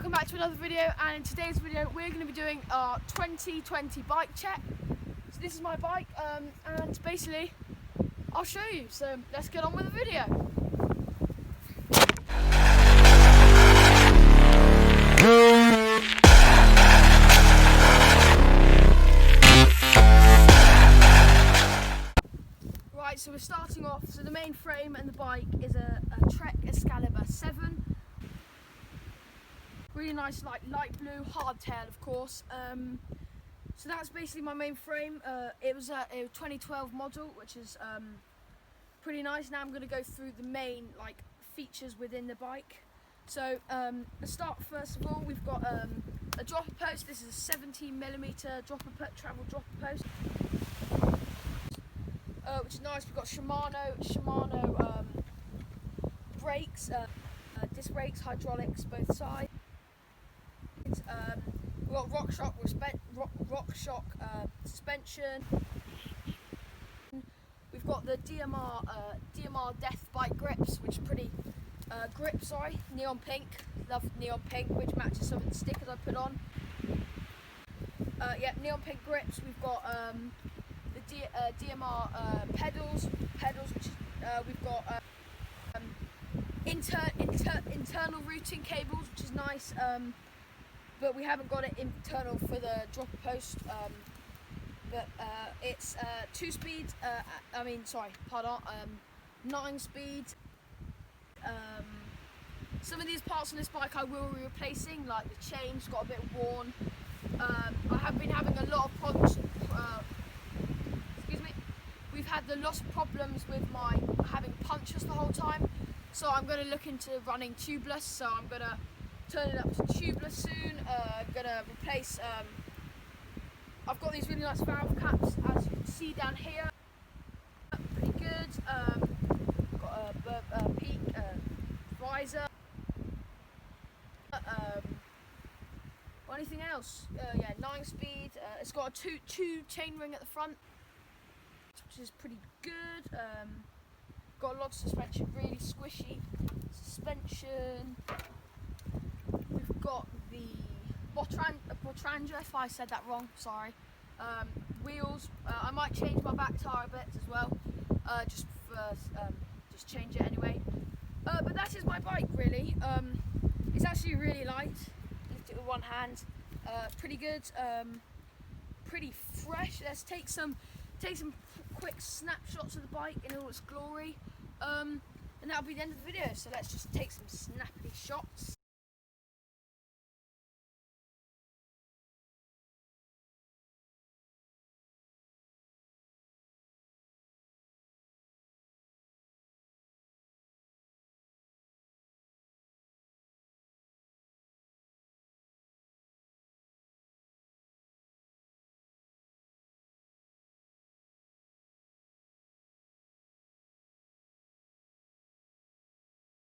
welcome back to another video, and in today's video we're going to be doing our 2020 bike check. So this is my bike, and basically I'll show you, so let's get on with the video. Right, so we're starting off, so the main frame and the bike is a Trek Excalibur 7. Really nice, like light blue hardtail, of course. So that's basically my main frame. It was a 2012 model, which is pretty nice. Now I'm going to go through the main features within the bike. So let's start first of all. We've got a dropper post. This is a 17mm travel dropper post, which is nice. We've got Shimano brakes, disc brakes, hydraulics both sides. We've got RockShox suspension. We've got the DMR Death bike grips, which are pretty neon pink. Love neon pink, which matches some of the stickers I put on. Yeah, neon pink grips. We've got the DMR pedals, which we've got internal routing cables, which is nice. But we haven't got it internal for the dropper post, but it's 2-speed, 9 speed. Some of these parts on this bike I will be replacing, like the chain's got a bit worn. I have been having a lot of problems, we've had a lot of problems with my having punctures the whole time, so I'm going to look into running tubeless, so I'm going to turn it up to tubeless soon. Gonna replace, I've got these really nice valve caps, as you can see down here, pretty good. Got a peak visor. Anything else? Yeah, 9 speed. It's got a two chain ring at the front, which is pretty good. Got a lot of suspension, really squishy suspension. We've got the Botranga, if I said that wrong, sorry. Wheels, I might change my back tyre a bit as well, just change it anyway. But that is my bike, really. It's actually really light. Lift it with one hand. Pretty good. Pretty fresh. Let's take some quick snapshots of the bike in all its glory. And that'll be the end of the video. So let's just take some snappy shots.